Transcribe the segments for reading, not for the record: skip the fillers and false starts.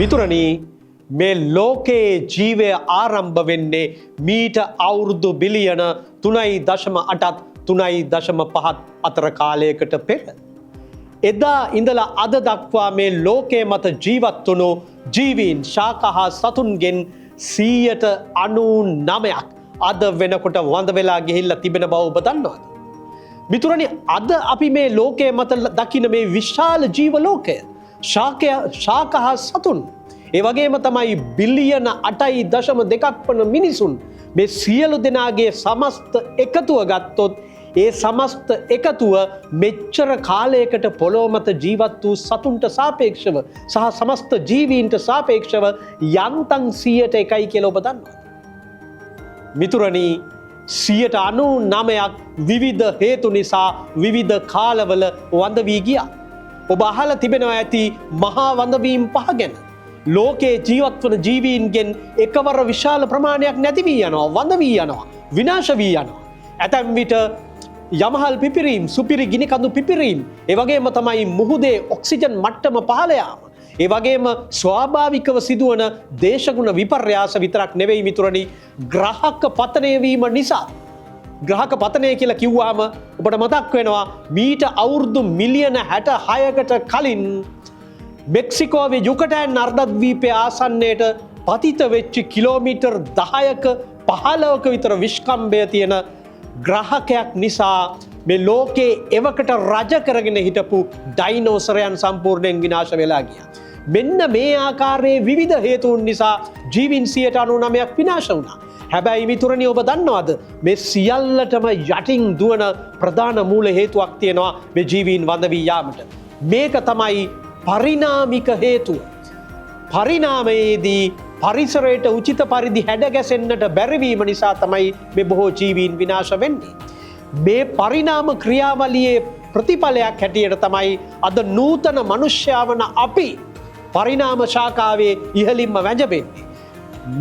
මිතුරනි මේ ලෝකයේ ජීවය ආරම්භ වෙන්නේ මීට අවුරුදු බිලියන 3.8ත් 3.5ත් අතර කාලයකට පෙර. එදා ඉඳලා අද දක්වා මේ ලෝකයේ මත ජීවත් වුණු ජීවීන් ශාක හා සතුන්ගෙන් 99%ක් අද වෙනකොට වඳ වෙලා ගිහිල්ලා තිබෙන බව ඔබ දන්නවද? මිතුරනි අද අපි මේ ලෝකයේ මත දකින මේ විශාල ජීව ලෝකය ශාක හා සතුන් ඒ වගේම තමයි බිලියන 8.2ක් වන මිනිසුන් මේ සියලු දෙනාගේ සමස්ත එකතුව ගත්තොත් ඒ සමස්ත එකතුව මෙච්චර කාලයකට පොළොව මත ජීවත් වූ සතුන්ට සාපේක්ෂව සහ සමස්ත ජීවීන්ට සාපේක්ෂව යන්තම් 100%යි කියලා ඔබ දන්නවා. මිතුරනි 99%ක් විවිධ හේතු නිසා විවිධ කාලවල වඳ වී ගියා. ඔබ අහලා තිබෙනවා ඇති මහා වඳවීම් 5 ගැන. ලෝකයේ ජීවත් වන ජීවීන්ගෙන් එකවර විශාල ප්‍රමාණයක් නැති වී යනවා, වඳ වී යනවා, විනාශ වී යනවා. ඇතැම් විට යමහල් පිපිරීම්, සුපිරි ගිනි කඳු පිපිරීම්, ඒ වගේම තමයි මුහුදේ ඔක්සිජන් මට්ටම පහළ යාම, ඒ වගේම ස්වාභාවිකව සිදුවන දේශගුණ විපර්යාස විතරක් නෙවෙයි මිතුරනි, ග්‍රහක පතනය වීම නිසා. ග්‍රහක පතනය කියලා කිව්වහම ඔබට මතක් වෙනවා මීට අවුරුදු මිලියන 66කට කලින් මෙක්සිකෝවේ යුකටෑන් අර්ධද්වීපය ආසන්නයට පතිත වෙච්ච කිලෝමීටර් 10ක 15ක විතර විශ්කම්භය තියෙන ග්‍රහකයක් නිසා මේ ලෝකේ එවකට රජ කරගෙන හිටපු ඩයිනෝසරයන් සම්පූර්ණයෙන් විනාශ වෙලා ගියා. මෙන්න මේ ආකාරයේ විවිධ හේතුන් නිසා ජීවීන් 99%ක් විනාශ වුණා. හැබැයි මිතුරනි ඔබ දන්නවද මේ සියල්ලටම යටින් දුවන ප්‍රධාන මූල හේතුවක් තියෙනවා මේ ජීවීන් වඳ වී යාමට. මේක තමයි පරිණාමික හේතුව. පරිණාමයේදී පරිසරයට උචිත පරිදි හැඩ ගැසෙන්නට බැරිවීම නිසා තමයි මේ බොහෝ ජීවීන් විනාශ වෙන්නේ. මේ පරිණාම ක්‍රියාවලියේ ප්‍රතිඵලයක් හැටියට තමයි අද නූතන මනුෂ්‍යයා වන අපි පරිණාම ශාඛාවේ ඉහළින්ම වැජබෙන්නේ.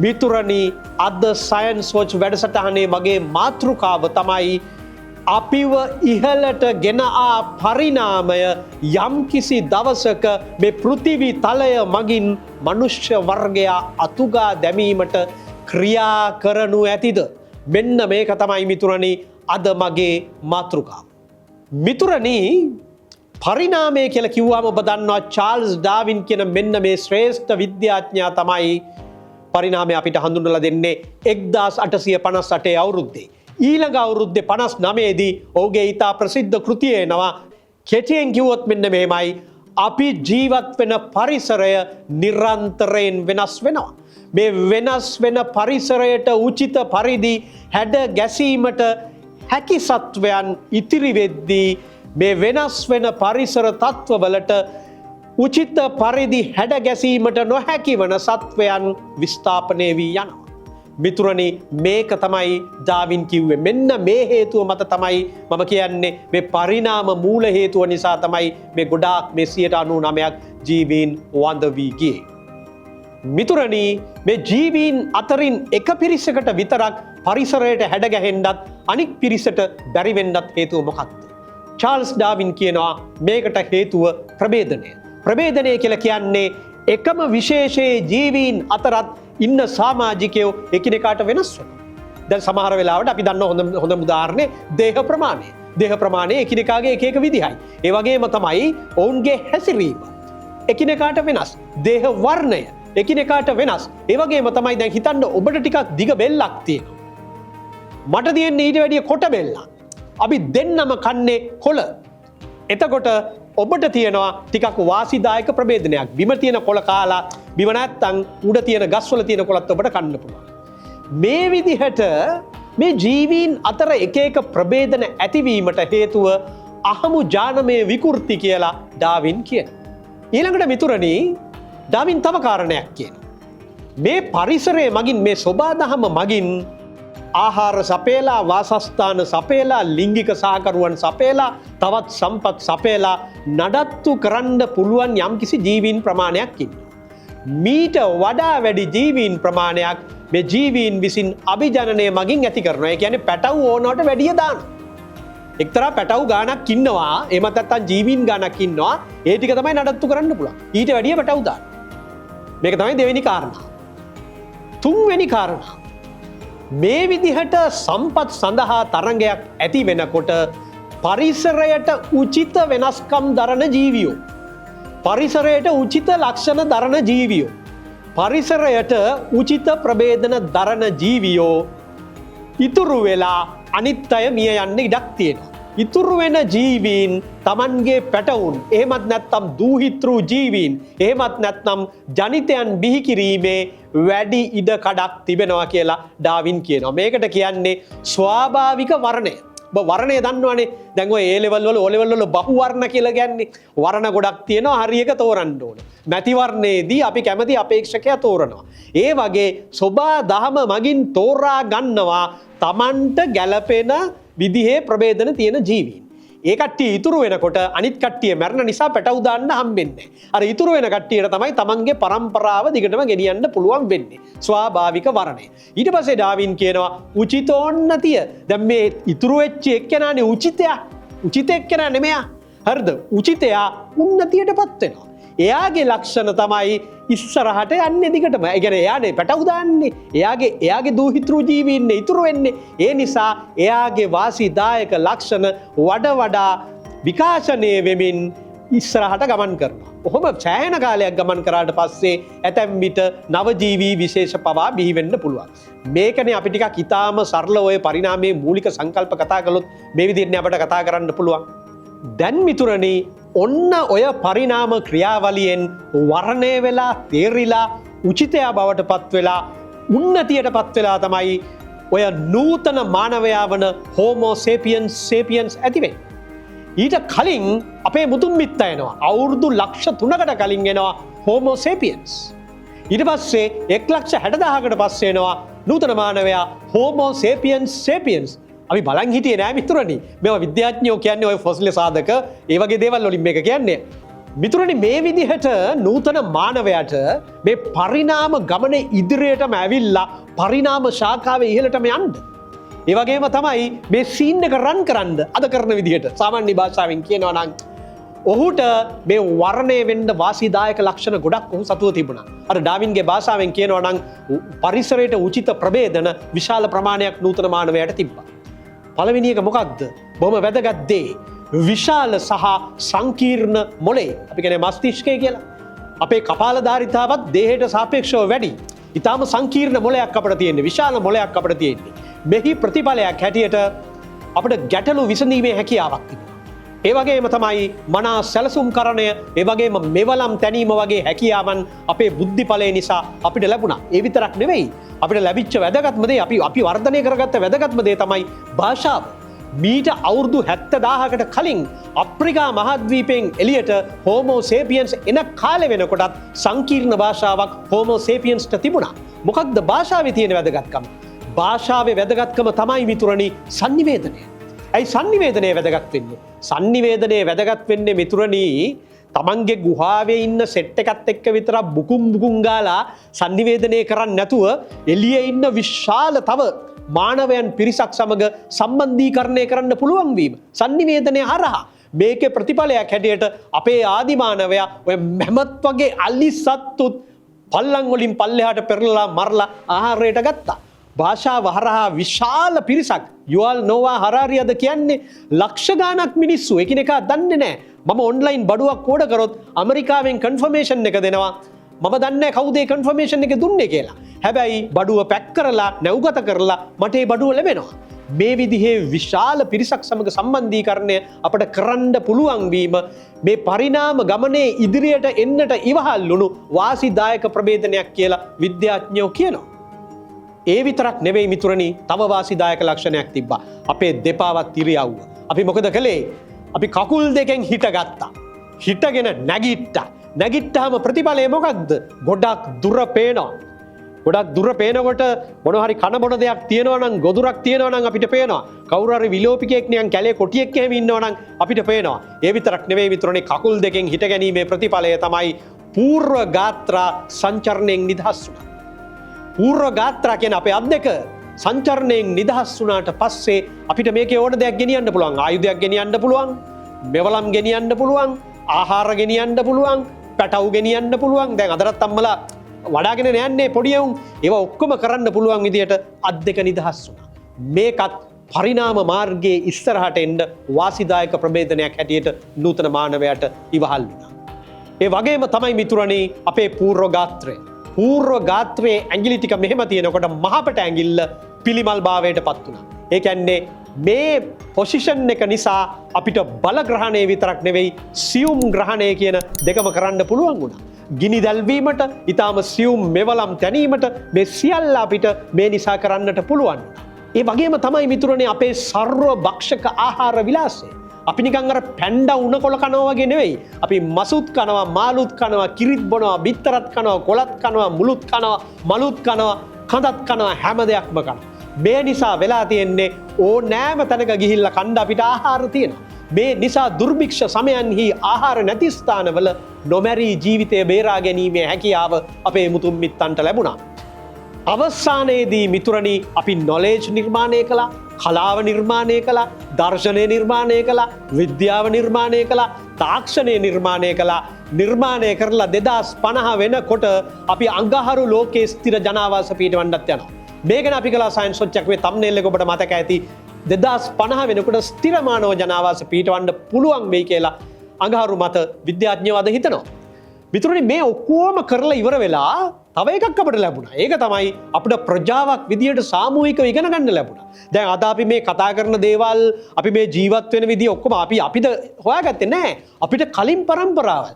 මිතුරනි අද සයන්ස් වොච් වැඩසටහනේ මගේ මාතෘකාව තමයි අපිව ඉහළට ගෙන ආ පරිණාමය යම්කිසි දවසක මේ පෘථිවි තලය මගින් මනුෂ්‍ය වර්ගයා අතුගා දැමීමට ක්‍රියා කරනු ඇතිද? මෙන්න මේක තමයි මිතුරනි අද මගේ මාතෘකාව. මිතුරනි පරිණාමය කියලා කිව්වම ඔබ දන්නවා චාල්ස් ඩාවින් කියන මෙන්න මේ ශ්‍රේෂ්ඨ විද්‍යාඥයා තමයි පරිණාමය අපිට හඳුන්වලා දෙන්නේ 1858 අවුරුද්දේ. ඊළඟ අවුරුද්දේ 59 දී ඔහුගේ ඉතා ප්‍රසිද්ධ කෘතිය එනවා. කෙටියෙන් කිව්වොත් මෙන්න මෙහෙමයි, අපි ජීවත් වෙන පරිසරය නිරන්තරයෙන් වෙනස් වෙනවා. මේ වෙනස් වෙන පරිසරයට උචිත පරිදි හැඩ ගැසීමට හැකි සත්වයන් ඉතිරි වෙද්දී මේ වෙනස් වෙන පරිසර තත්ත්වවලට උචිත පරිදි හැඩ ගැසීමට නොහැකි වන සත්වයන් විස්ථාපනය වී යනවා. මිතුරනි මේක තමයි ඩාවින් කිව්වේ. මෙන්න මේ හේතුව මත තමයි මම කියන්නේ මේ පරිණාම මූල හේතුව නිසා තමයි මේ ගොඩාක් මේ 99%ක් ජීවීන් වඳ වී ගියේ. මිතුරනි මේ ජීවීන් අතරින් එක පිරිසකට විතරක් පරිසරයට හැඩ ගැහෙන්නත් අනික් පිරිසට බැරි වෙන්නත් හේතුව මොකක්ද? චාල්ස් ඩාවින් කියනවා මේකට හේතුව ප්‍රභේදනය. ප්‍රභේදනය කියලා කියන්නේ එකම විශේෂයේ ජීවීන් අතරත් ඉන්න සමාජිකයෝ එකිනෙකාට වෙනස් වෙනවා. දැන් සමහර වෙලාවට අපි දන්න හොඳ උදාහරණේ දේහ ප්‍රමාණය. දේහ ප්‍රමාණය එකිනෙකාගේ එක එක විදිහයි. ඒ වගේම තමයි ඔවුන්ගේ හැසිරීම එකිනෙකාට වෙනස්. දේහ වර්ණය එකිනෙකාට වෙනස්. ඒ වගේම තමයි දැන් හිතන්න ඔබට ටිකක් දිග බෙල්ලක් තියෙනවා. මට තියෙන්නේ ඊට වැඩිය කොට බෙල්ලක්. අපි දෙන්නම කන්නේ කොළ. එතකොට ඔබට තියෙනවා ටිකක් වාසිදායක ප්‍රභේදනයක්. බිම තියෙන කොළ කාලා බිම නැත්තම් උඩ තියෙන ගස්වල තියෙන කොළත් ඔබට කන්න පුළුවන්. මේ විදිහට මේ ජීවීන් අතර එක එක ප්‍රභේදන ඇතිවීමට හේතුව අහමු ජානමය විකෘති කියලා ඩාවින් කියනවා. ඊළඟට මිතුරනි ඩාවින් තව කාරණයක් කියනවා. මේ පරිසරය මගින් මේ සොබාදහම මගින් ආහාර සපේලා, වාසස්ථාන සපේලා, ලිංගික සහකරුවන් සපේලා, තවත් සම්පත් සපේලා නඩත්තු කරන්න පුළුවන් යම්කිසි ජීවීන් ප්‍රමාණයක් ඉන්නවා. මීට වඩා වැඩි ජීවීන් ප්‍රමාණයක් මේ ජීවීන් විසින් අභිජනනය මගින් ඇති කරනවා. ඒ කියන්නේ පැටව් ඕනවට වැඩිය දානවා. එක්තරා පැටව් ගානක් ඉන්නවා, එහෙමත් නැත්නම් ජීවීන් ගානක් ඉන්නවා. ඒ ටික තමයි නඩත්තු කරන්න පුළුවන්. ඊට වැඩිය පැටව් දානවා. මේක තමයි දෙවෙනි කාරණා. තුන්වෙනි කාරණා. මේ විදිහට සම්පත් සඳහා තරඟයක් ඇති වෙනකොට පරිසරයට උචිත වෙනස්කම් දරන ජීවියෝ. පරිසරයට උචිත ලක්ෂණ දරන ජීවියෝ. පරිසරයට උචිත ප්‍රභේදන දරන ජීවියෝ ඉතුරු වෙලා අනිත් අය මිය යන්න ඉඩක් තියෙනවා. ඉතුරු වෙන ජීවීන් තමන්ගේ පැටවුන් එහෙමත් නැත්නම් දූහිතෘ ජීවීන් එහෙමත් නැත්නම් ජනිතයන් බිහි කිරීමේ වැඩි ඉඩ කඩක් තිබෙනවා කියලා ඩාවින් කියනවා. මේකට කියන්නේ ස්වාභාවික වර්ණය. ඔබ වර්ණය දන්නවනේ. දැන් ඔය A level වල O level වල බහු වර්ණ කියලා කියන්නේ වර්ණ ගොඩක් තියෙනවා හරියක තෝරන්න ඕන. මැති වර්ණයේදී අපි කැමති අපේක්ෂකයා තෝරනවා. ඒ වගේ සෝබා දහම මගින් තෝරා ගන්නවා තමන්ට ගැළපෙන විදිහේ ප්‍රභේදන තියෙන ජීවීන්. ඒ කට්ටිය ඉතුරු වෙනකොට අනිත් කට්ටිය මැරෙන නිසා පැටවු දාන්න හම්බෙන්නේ. අර ඉතුරු වෙන කට්ටියට තමයි තමන්ගේ පරම්පරාව දිගටම ගෙනියන්න පුළුවන් වෙන්නේ. ස්වාභාවික වර්ණය. ඊට පස්සේ ඩාවින් කියනවා උචිතෝන්නතිය. දැන් මේ ඉතුරු වෙච්ච එක්කෙනානේ උචිතයා. උචිත එක්කෙනා නෙමෙයා. හරිද? උචිතයා උන්නතියටපත් වෙනවා. එයාගේ ලක්ෂණ තමයි ඉස්සරහට යන්නේ දිගටම. ඒ කියන්නේ එයානේ පැටවු දාන්නේ. එයාගේ දූහිතෘ ජීවීන් ඉතුරු වෙන්නේ. ඒ නිසා එයාගේ වාසිදායක ලක්ෂණ වඩා විකාශනය වෙමින් ඉස්සරහට ගමන් කරනවා. ඔහොම සෑහෙන කාලයක් ගමන් කරාට පස්සේ ඇතැම් විට නවජීවී විශේෂ පවා බිහි වෙන්න පුළුවන්. මේකනේ අපි ටිකක් ඊටාම සරල ඔය පරිණාමයේ මූලික සංකල්ප කතා කළොත් මේ විදිහට අපිට කතා කරන්න පුළුවන්. දැන් මිතුරනි ඔන්න ඔය පරිණාම ක්‍රියාවලියෙන් වර්ණය වෙලා තේරිලා උචිතයා බවට පත් වෙලා උන්නතියට පත් වෙලා තමයි ඔය නූතන මානවයා වන හෝමෝ සේපියන්ස් ඇති වෙන්නේ. ඊට කලින් අපේ මුතුන් මිත්තා එනවා. අවුරුදු ලක්ෂ 3කට කලින් එනවා හෝමෝ සේපියන්ස්. ඊට පස්සේ 1,60,000කට පස්සේ එනවා නූතන මානවයා හෝමෝ සේපියන්ස්. අපි බලන් හිටියේ නෑ මිතුරනි. මේවා විද්‍යාඥයෝ කියන්නේ ඔය ෆොසිල් සාධක ඒ වගේ දේවල් වලින් මේක කියන්නේ. මිතුරනි මේ විදිහට නූතන මානවයාට මේ පරිණාම ගමන ඉදිරියටම ඇවිල්ලා පරිණාම ශාඛාවේ ඉහළටම යන්න. ඒ වගේම තමයි මේ සීන් එක රන් කරන්න අද කරන විදිහට සාමාන්‍ය භාෂාවෙන් කියනවා නම් ඔහුට මේ වර්ණය වෙන්න වාසිදායක ලක්ෂණ ගොඩක් ඔහු සතුව තිබුණා. අර ඩාවින්ගේ භාෂාවෙන් කියනවා නම් පරිසරයට උචිත ප්‍රභේදන විශාල ප්‍රමාණයක් නූතන මානවයාට තිබ්බා. පළවෙනි එක මොකක්ද? බොහොම වැදගත් දේ. විශාල සහ සංකීර්ණ මොළේ. අපි කියන්නේ මස්තිෂ්කය කියලා. අපේ කපාලධාරිතාවත් දේහයට සාපේක්ෂව වැඩි. ඊටාම සංකීර්ණ මොළයක් අපිට තියෙන්නේ. විශාල මොළයක් අපිට තියෙන්නේ. මෙහි ප්‍රතිඵලයක් හැටියට අපිට ගැටලු විසඳීමේ හැකියාවක් තිබෙනවා. ඒ වගේම තමයි මනා සැලසුම්කරණය, ඒ වගේම මෙවලම් තැනීම වගේ හැකියාවන් අපේ බුද්ධිඵලය නිසා අපිට ලැබුණා. ඒ විතරක් නෙවෙයි. අපිට ලැබිච්ච වැදගත්ම දේ අපි වර්ධනය කරගත්ත වැදගත්ම දේ තමයි භාෂාව. මීට අවුරුදු 70,000කට කලින් අප්‍රිකා මහද්වීපයෙන් එළියට හෝමෝ සේපියන්ස් එන කාලෙ වෙනකොටත් සංකීර්ණ භාෂාවක් හෝමෝ සේපියන්ස්ට තිබුණා. මොකක්ද භාෂාවේ තියෙන වැදගත්කම? භාෂාවේ වැදගත්කම තමයි මිතුරනි sannivedanaya. ඇයි sannivedanaya වැදගත් වෙන්නේ? sannivedanaya වැදගත් වෙන්නේ මිතුරනි තමන්ගේ ගුහාවේ ඉන්න සෙට් එකත් එක්ක විතරක් බුකුම් ගාලා sannivedanaya කරන්නේ නැතුව එළියේ ඉන්න විශාල තව මානවයන් පිරිසක් සමග සම්බන්ධීකරණය කරන්න පුළුවන් වීම sannivedanaya හරහා. මේකේ ප්‍රතිඵලයක් හැටියට අපේ ආදි මානවයා ඔය මැමත් වගේ අලිසත්තුත් පල්ලං වලින් පල්ලෙහාට පෙරලලා මරලා ආහාරයට ගත්තා. භාෂාව හරහා විශාල පිරිසක් යුවල් නෝවා හරාරි අද කියන්නේ ලක්ෂ ගාණක් මිනිස්සු එකිනෙකා දන්නේ නැහැ. මම ඔන්ලයින් බඩුවක් ඕඩර් කරොත් ඇමරිකාවෙන් කන්ෆර්මේෂන් එක දෙනවා. මම දන්නේ කවුද ඒ කන්ෆර්මේෂන් එක දුන්නේ කියලා. හැබැයි බඩුව පැක් කරලා නැව්ගත කරලා මට ඒ බඩුව ලැබෙනවා. මේ විදිහේ විශාල පිරිසක් සමග සම්බන්ධීකරණය අපට කරන්න පුළුවන් වීම මේ පරිණාම ගමනේ ඉදිරියට එන්නට ඉවහල් වුණු වාසිදායක ප්‍රභේදනයක් කියලා විද්‍යාඥයෝ කියනවා. ඒ විතරක් නෙවෙයි මිතුරනි, තව වාසිදායක ලක්ෂණයක් තිබ්බා. අපේ දෙපාවත් ඉරියව්ව. අපි මොකද කළේ? අපි කකුල් දෙකෙන් හිටගත්තා. හිටගෙන නැගිට්ටා. නැගිට්ටාම ප්‍රතිඵලය මොකක්ද? ගොඩක් දුර පේනවා. ගොඩක් දුර පේනකොට මොනවා හරි කන බොන දෙයක් තියෙනවා නම්, ගොදුරක් තියෙනවා නම් අපිට පේනවා. කවුරු හරි විලෝපිකයෙක් නිකන් කැලේ කොටියෙක් එහෙම ඉන්නවා නම් අපිට පේනවා. ඒ විතරක් නෙවෙයි මිතුරනි, කකුල් දෙකෙන් හිට ගැනීමේ ප්‍රතිඵලය තමයි පූර්ව ගාත්‍රා සංචරණයෙන් නිදහස් වුණා. පූර්ව ගාත්‍රා කියන අපේ අත් දෙක සංචරණයෙන් නිදහස් වුණාට පස්සේ අපිට මේකේ ඕන දෙයක් ගෙනියන්න පුළුවන්. ආයුධයක් ගෙනියන්න පුළුවන්, මෙවලම් ගෙනියන්න පුළුවන්, ආහාර ගෙනියන්න පුළුවන්, පැටව් ගෙනියන්න පුළුවන්. දැන් අදටත් අම්මලා වඩාගෙන යන්නේ පොඩි එවුන් ඒවා ඔක්කොම කරන්න පුළුවන් විදියට අත් දෙක නිදහස් වුණා. මේකත් පරිණාම මාර්ගයේ ඉස්සරහට එන්න වාසිදායක ප්‍රබේදනයක් හැටියට නූතන මානවයාට ඉවහල් වුණා. ඒ වගේම තමයි මිතුරනි අපේ පූර්ව ගාත්‍රය. පූර්ව ගාත්‍රයේ ඇඟිලි ටික මෙහෙම තියෙනකොට මහපට ඇඟිල්ල පිළිමල් භාවයට පත් වුණා. ඒ කියන්නේ මේ පොසිෂන් එක නිසා අපිට බල ග්‍රහණය විතරක් නෙවෙයි සියුම් ග්‍රහණය කියන දෙකම කරන්න පුළුවන් වුණා. ගිනි දැල්වීමට ඊටාම සියුම් මෙවලම් තැනීමට මේ සියල්ල අපිට මේ නිසා කරන්නට පුළුවන්. ඒ වගේම තමයි මිතුරනේ අපේ සර්ව භක්ෂක ආහාර විලාසය. අපි නිකන් අර පැන්ඩා උණ කොළ කනවා වගේ නෙවෙයි. අපි මසුත් කනවා, මාළුත් කනවා, කිරිත් බොනවා, බිත්තරත් කනවා, කොලත් කනවා, මුළුත් කනවා, මලුත් කනවා, කඳත් කනවා, හැම දෙයක්ම කනවා. මේ නිසා වෙලා තියෙන්නේ ඕනෑම තැනක ගිහිල්ලා කන්න අපිට ආහාර තියෙනවා. මේ නිසා දුර්භික්ෂ සමයන්හි ආහාර නැති ස්ථානවල නොමැරී ජීවිතය බේරා ගැනීමේ හැකියාව අපේ මුතුන් මිත්තන්ට ලැබුණා. අවසානයේදී මිතුරනි අපි නොලෙජ් නිර්මාණය කළා, කලාව නිර්මාණය කළා, දර්ශනය නිර්මාණය කළා, විද්‍යාව නිර්මාණය කළා, තාක්ෂණය නිර්මාණය කළා. නිර්මාණය කරලා 2050 වෙනකොට අපි අඟහරු ලෝකයේ ස්ථිර ජනාවාස පිටවන්නත් යනවා. මේ ගැන අපි කළා සයන්ස් වොච් එකේ තම්බ්නේල් එක ඔබට මතක ඇති 2050 වෙනකොට ස්ථිර මානව ජනාවාස පිටවන්න පුළුවන් වෙයි කියලා අඟහරු මත විද්‍යාඥයෝ අද හිතනවා. මිතුරනි මේ ඔක්කොම කරලා ඉවර වෙලා තව එකක් අපිට ලැබුණා. ඒක තමයි අපිට ප්‍රජාවක් විදියට සාමූහිකව ඉගෙන ගන්න ලැබුණා. දැන් අද අපි මේ කතා කරන දේවල් අපි මේ ජීවත් වෙන විදිය ඔක්කොම අපිට හොයාගත්තේ නැහැ. අපිට කලින් પરම්පරාවල්.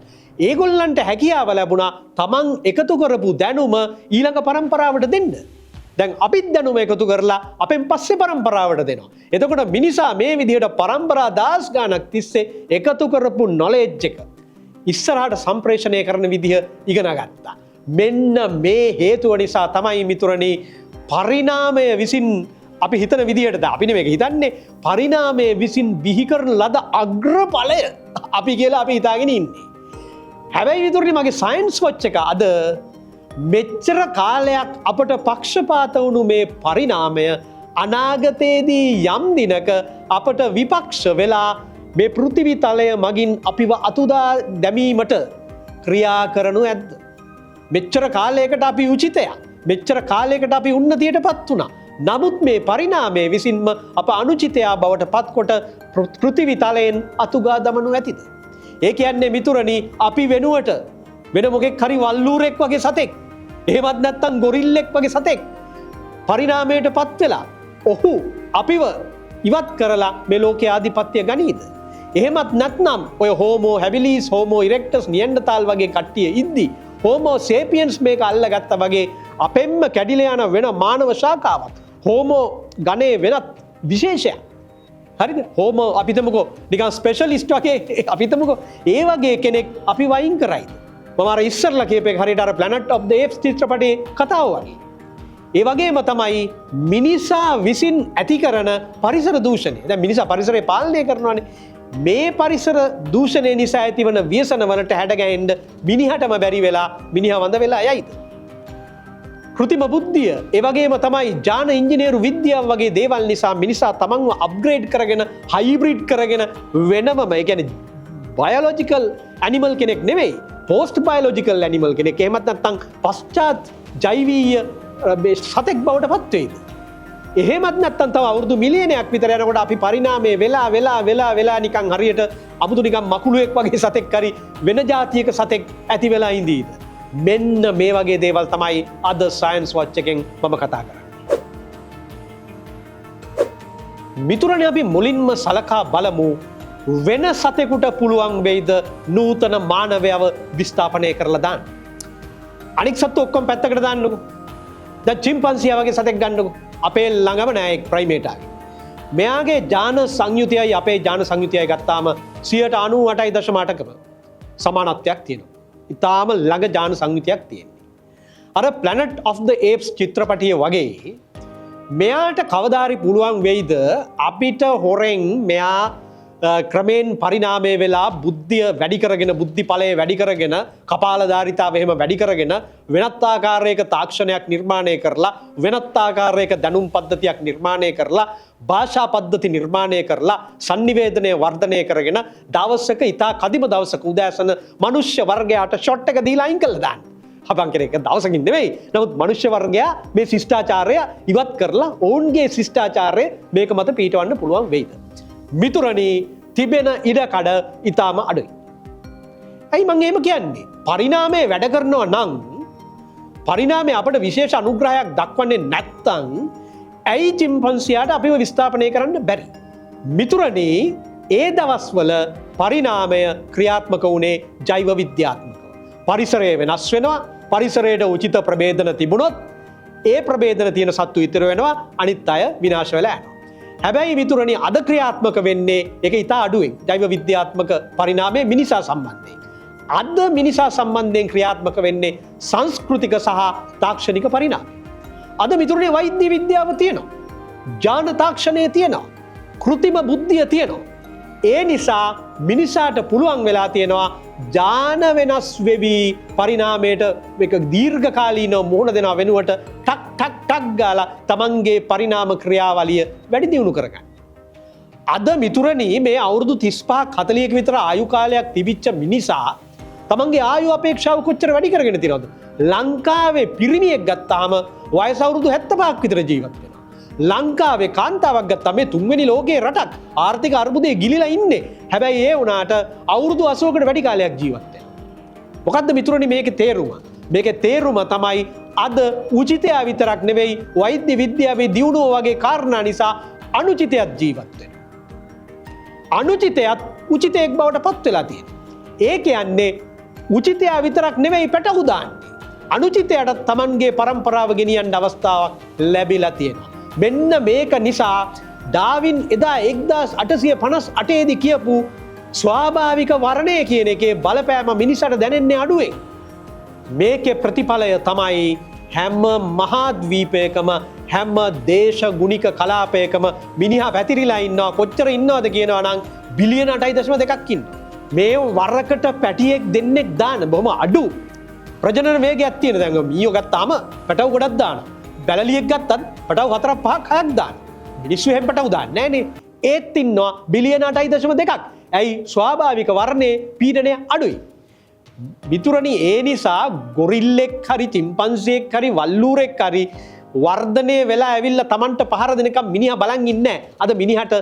ඒගොල්ලන්ට හැකියාව ලැබුණා තමන් එකතු කරපු දැනුම ඊළඟ પરම්පරාවට දෙන්න. දැන් අපිත් දැනුම එකතු කරලා අපෙන් පස්සේ પરම්පරාවට දෙනවා. එතකොට මිනිසා මේ විදිහට પરම්පරා දහස් ගාණක් තිස්සේ එකතු කරපු නොලෙජ් එක ඉස්සරහට සම්ප්‍රේෂණය කරන විදිහ ඉගෙන ගත්තා. මෙන්න මේ හේතුව නිසා තමයි මිතුරනි පරිණාමය විසින් අපි හිතන විදිහට අපි නෙමෙයි හිතන්නේ පරිණාමය විසින් බිහි කරන ලද අග්‍රඵලය අපි කියලා අපි හිතාගෙන ඉන්නේ. හැබැයි මිතුරනි මගේ සයන්ස් වොච් එක අද මෙච්චර කාලයක් අපට පක්ෂපාත වුණු මේ පරිණාමය අනාගතයේදී යම් දිනක අපට විපක්ෂ වෙලා මේ පෘථිවි තලය මගින් අපිව අතුදා දැමීමට ක්‍රියා කරනු ඇද්ද? මෙච්චර කාලයකට අපි උචිතයක්. මෙච්චර කාලයකට අපි උන්නතියට පත් වුණා. නමුත් මේ පරිණාමය විසින්ම අප අනුචිතයා බවට පත්කොට පෘථිවි තලයෙන් අතුගා දමනු ඇතිද? ඒ කියන්නේ මිතුරනි අපි වෙනුවට වෙන මොකෙක් හරි වල්ලූරෙක් වගේ සතෙක් එහෙමත් නැත්නම් ගොරිල්ලෙක් වගේ සතෙක් පරිණාමයට පත් වෙලා ඔහු අපිව ඉවත් කරලා මේ ලෝකයේ ආධිපත්‍ය ගනීද? එහෙමත් නැත්නම් ඔය හෝමෝ හැබිලිස්, හෝමෝ ඉරෙක්ටස්, නියැන්ඩර්තාල් වගේ කට්ටිය ඉද්දි හෝමෝ සේපියන්ස් මේක අල්ලගත්තා වගේ අපෙන්ම කැඩිලා යන වෙන මානව ශාඛාවක් හෝමෝ ගණයේ වෙනත් විශේෂයක්. හරිද? හෝමෝ අපිටමකෝ නිකන් ස්පෙෂලිස්ට් වගේ අපිටමකෝ ඒ වගේ කෙනෙක් අපි වයින් කරයිද? මම අර ඉස්සරලා කියපු එක හරියට අර Planet of the Apes චිත්‍රපටයේ කතාව වගේ. ඒ වගේම තමයි මිනිසා විසින් ඇති කරන පරිසර දූෂණය. දැන් මිනිසා පරිසරය පාලනය කරනවානේ. මේ පරිසර දූෂණය නිසා ඇතිවන ව්‍යසන වලට හැඩගැහෙන්න මිනිහටම බැරි වෙලා මිනිහා වඳ වෙලා යයිද? කෘතිම බුද්ධිය, ඒ වගේම තමයි ජාන ඉංජිනේරු විද්‍යාව වගේ දේවල් නිසා මිනිසා තමන්ව අප්ග්‍රේඩ් කරගෙන, හයිබ්‍රිඩ් කරගෙන වෙනමම ඒ කියන්නේ බයොලොජිකල් ඇනිමල් කෙනෙක් නෙවෙයි, පෝස්ට් බයොලොජිකල් ඇනිමල් කෙනෙක්. එහෙමත් නැත්නම් පශ්චාත් ජෛවීය සතෙක් බවට පත් වෙයිද? එහෙමත් නැත්නම් තව අවුරුදු මිලියනයක් විතර යනකොට අපි පරිණාමයේ වෙලා නිකන් හරියට අමුතු නිකන් මකුළුවෙක් වගේ සතෙක් හරි වෙන જાතියක සතෙක් ඇති වෙලා ඉඳීද? මෙන්න මේ වගේ දේවල් තමයි අද සයන්ස් වොච් එකෙන් මම කතා කරන්නේ. මිතුරනේ අපි මුලින්ම සලකා බලමු වෙන සතෙකුට පුළුවන් වෙයිද නූතන මානවයව විස්ථාපනය කරලා දාන්න. අනික් සත්තු ඔක්කොම පැත්තකට දාන්නකෝ. දැන් චිම්පන්සියා වගේ සතෙක් ගන්නකෝ. අපේ ළඟම නෑ එක් ප්‍රයිමේටාගේ. මෙයාගේ ජාන සංයුතියයි අපේ ජාන සංයුතියයි ගත්තාම 98.8%කම සමානත්වයක් තියෙනවා. ඉතාම ළඟ ජාන සංයුතියක් තියෙන්නේ. අර Planet of the Apes චිත්‍රපටිය වගේ මෙයාට කවදාරි පුළුවන් වෙයිද අපිට හොරෙන් මෙයා ක්‍රමෙන් පරිණාමය වෙලා බුද්ධිය වැඩි කරගෙන, බුද්ධි ඵලය වැඩි කරගෙන, කපාලධාරිතාව එහෙම වැඩි කරගෙන වෙනත් ආකාරයක තාක්ෂණයක් නිර්මාණය කරලා, වෙනත් ආකාරයක දැනුම් පද්ධතියක් නිර්මාණය කරලා, භාෂා පද්ධති නිර්මාණය කරලා, sannivedanaya වර්ධනය කරගෙන දවසක ඉතා කදිම දවසක උදෑසන මනුෂ්‍ය වර්ගයාට ෂොට් එක දීලා අයින් කළා දාන්න. හපන් කෙනෙක් දවසකින් නෙවෙයි. නමුත් මනුෂ්‍ය වර්ගයා මේ ශිෂ්ටාචාරය ඉවත් කරලා ඔවුන්ගේ ශිෂ්ටාචාරය මේක මත පිටවන්න පුළුවන් වෙයිද? මිතුරනි, තිබෙන ඉඩකඩ ඊටාම අඩුයි. ඇයි මම එහෙම කියන්නේ? පරිණාමය වැඩ කරනවා නම් පරිණාමය අපට විශේෂ අනුග්‍රහයක් දක්වන්නේ නැත්නම් ඇයි චිම්පන්සියාට අපිව විස්ථාපනය කරන්න බැරි? මිතුරනි, ඒ දවස්වල පරිණාමය ක්‍රියාත්මක වුණේ ජෛව විද්‍යාත්මකව. පරිසරය වෙනස් වෙනවා. පරිසරයට උචිත ප්‍රභේදන තිබුණොත් ඒ ප්‍රභේදන තියෙන සත්තු ඉතිර වෙනවා, අනිත් අය විනාශ වෙලා යනවා. හැබැයි මිතුරනි, අද ක්‍රියාත්මක වෙන්නේ ඒක ඉතා අඩුවෙන්. ජෛව විද්‍යාත්මක පරිණාමය මිනිසා සම්බන්ධයෙන්. අද මිනිසා සම්බන්ධයෙන් ක්‍රියාත්මක වෙන්නේ සංස්කෘතික සහ තාක්ෂණික පරිණාමය. අද මිතුරනි, වෛද්‍ය විද්‍යාව තියෙනවා. ජාන තාක්ෂණය තියෙනවා. කෘතිම බුද්ධිය තියෙනවා. ඒ නිසා මිනිසාට පුළුවන් වෙලා තියෙනවා ජාන වෙනස් වෙවි පරිණාමයට එක දීර්ඝකාලීනව මුහුණ දෙනවා වෙනුවට ටක් ගාලා තමන්ගේ පරිණාම ක්‍රියාවලිය වැඩි දියුණු කරගන්න. අද මිතුරනි, මේ අවුරුදු 35 40ක විතර ආයු කාලයක් තිබිච්ච මිනිසා තමන්ගේ ආයු අපේක්ෂාව කොච්චර වැඩි කරගෙන තියෙනවද? ලංකාවේ පිරිමියෙක් ගත්තාම වයස අවුරුදු 75ක් විතර ජීවත් වෙනවා. ලංකාවේ කාන්තාවක් ගත්තාම මේ තුන්වෙනි ලෝකයේ රටක් ආර්ථික අර්බුදයේ ගිලිලා ඉන්නේ. හැබැයි ඒ වුණාට අවුරුදු 80කට වැඩි කාලයක් ජීවත් වෙනවා. මොකද්ද මිතුරනි මේකේ තේරුම? මේකේ තේරුම තමයි අද උචිතය විතරක් නෙවෙයි වෛද්‍ය විද්‍යාවේ දියුණුව වගේ කාරණා නිසා අනුචිතයක් ජීවත් වෙනවා. අනුචිතයත් උචිතයක් බවට පත් වෙලා තියෙනවා. ඒ කියන්නේ උචිතය විතරක් නෙවෙයි පැටහු දාන්නේ. අනුචිතයට තමන්ගේ පරම්පරාව ගෙනියන්න අවස්ථාවක් ලැබිලා තියෙනවා. මෙන්න මේක නිසා ඩාවින් එදා 1858 දී කියපු ස්වාභාවික වර්ණය කියන එකේ බලපෑම මිනිසට දැනෙන්නේ අඩුවෙන්. මේකේ ප්‍රතිඵලය තමයි හැම මහාද්වීපයකම හැම දේශගුණික කලාපයකම මිනිහා පැතිරිලා ඉන්නවා. කොච්චර ඉන්නවද කියනවා නම් බිලියන 8.2ක් ඉන්නවා. මේ වරකට පැටියෙක් දෙන්නෙක් දාන බොහොම අඩු ප්‍රජනන වේගයක් තියෙන. දැන් මීයෝ ගත්තාම පැටව ගොඩක් දානවා. බැලලියෙක් ගත්තත් පැටව 4ක් 5ක් 6ක් දානවා. මිනිස්සු එහෙම පැටව දාන්නේ නැහනේ. ඒත් ඉන්නවා බිලියන 8.2ක්. ඇයි? ස්වාභාවික වර්ණයේ පීඩනය අඩුයි. මිතුරනි, ඒ නිසා ගොරිල්ලෙක් හරි චිම්පන්සියෙක් හරි වල්ලූරෙක් හරි වර්ධනය වෙලා ඇවිල්ලා Tamanට පහර දෙනකම් මිනිහා බලන් ඉන්නේ නැහැ. අද මිනිහට